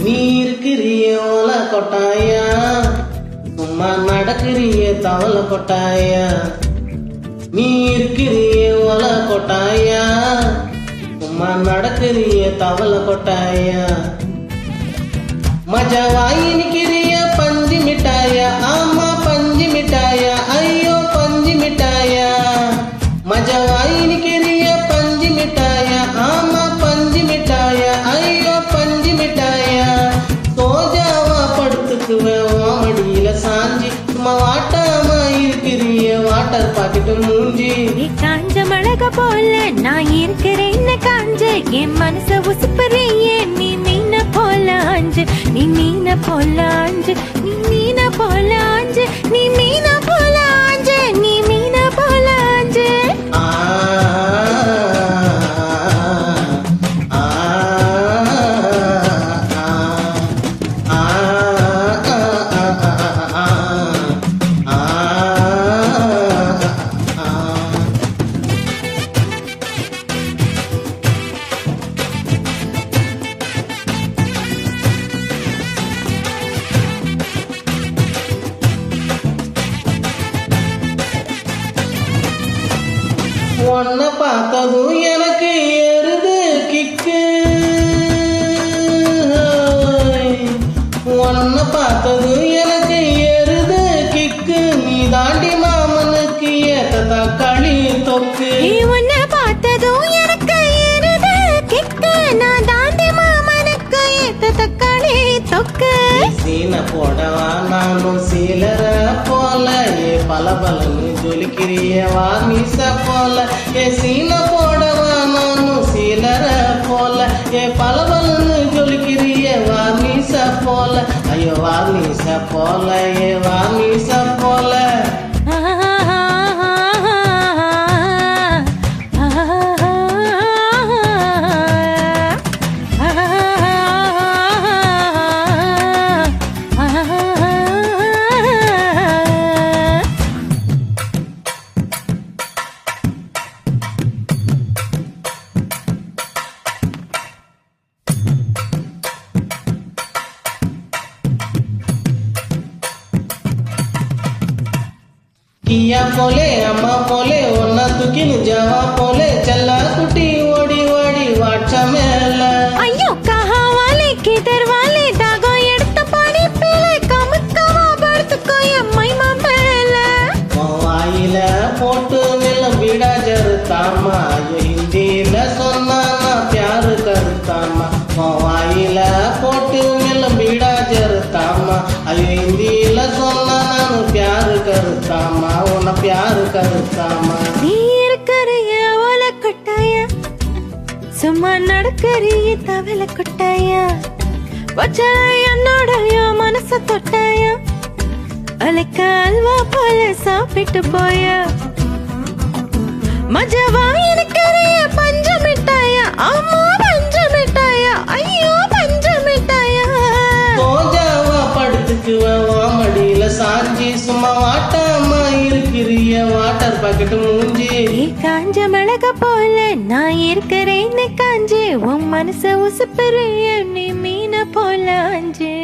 நீ இருக்கிறிய ஓல கொட்டாயா, சும்மா நடக்கிறிய தவள கொட்டாயா. நீ இருக்கிறிய ஓல கொட்டாயா, சும்மா நடக்கிறிய தவள கொட்டாயா. மஜாவாயி நிக்கிறிய பஞ்சு மிட்டாயா, ஆமா பஞ்சு மிட்டாயா, ஐயோ பஞ்சு மிட்டாயா. மஜாவாயி நிக்கிறிய பஞ்சு மிட்டாயா, ஆமா பஞ்சு மிட்டாயா, ஐயோ பஞ்சு மிட்டாயா. சோஜாவா படுத்துக்குவேன் மடியில சாஞ்சி, சும்மா வாட்டாம இருக்கிறிய வாட்டர் பாக்கெட்டு மூஞ்சி. காஞ்ச மிளக போல நான் இருக்கிறேன் காஞ்ச, என் மனச உசுப்புறிய நீ மீன போல ஆஞ்சு, நீ மீன போல ஆஞ்சு, நீ மீன போல ஆஞ்சு, நீ மீன போல ஆஞ்சு, நீ மீன போல ஆஞ்சு. உன்னை பார்த்ததும் எனக்கு ஏறுது கிக்கு, உன்னை பார்த்ததும் எனக்கு ஏறுது கிக்கு. நீ தாண்டி மாமனுக்கு ஏத்த தக்காளி தொக்கு. உன்னை பார்த்ததும் எனக்கு ஏறுது கிக்கு, நான் தாண்டி மாமனுக்கு ஏத்த தக்காளி தொக்கு. சீன போடவா நானும் சீலர போல, ஏ பல பலன்னு ஜொலிக்கிறிய வாமிச போல. ஏ சீன போடவா நானும் சீலர போல, ஏ பல பலன்னு ஜொலிக்கிறிய வாமிச போல. ஐயோ வாமிச போல, ஏ வாமிச போல. கியா போலே அம்மா போலே ஒன்னா தூக்கின்னு ஜவா போலே, செல்லா குட்டி ஓடி ஓடி வாட்ச மேல. ஐயோ கஹா வாலே கிதர் வாலே, தாகோ எடுத்த பாடி பேல, கமுக்கவா படுத்துக்கோ எம்மை மேல. வாயில போட்டு நிலம் விடா ஜருத்தாமா, ஹிந்தியில சொன்னா பியாரு கருத்தாமா. வாயில போட்டு நிலம் விடா ஜருத்தாமா, ஐயோ ஹிந்தியில சொன்னா நானும் பியாரு கருத்தாமா, உன்னை பியாரு கருத்தாமா. நீ இருக்கிறிய ஓல கொட்டாயா, சும்மா நடக்கிறிய தவள கொட்டாயா. வச்ச என்னோடைய மனச தொட்டாயா, அலைக்க அல்வா போல சாப்பிட்டு போயா. மஜாவா இருக்கிறிய பஞ்ச மிட்டாயா, ஆமா பஞ்ச மிட்டாயா, ஐயோ பஞ்ச மிட்டாயா. சோஜாவா படுத்துக்குவேன் மடியில சாஞ்சி, சும்மா வாட்டாம இருக்கிறிய வாட்டர் பாக்கெட்டு மூஞ்சி. காஞ்ச மிளக போல நான் இருக்கிறேன்னு காஞ்சு, உன் மனச உசுப்புறிய நீ மீன போல ஆஞ்சு.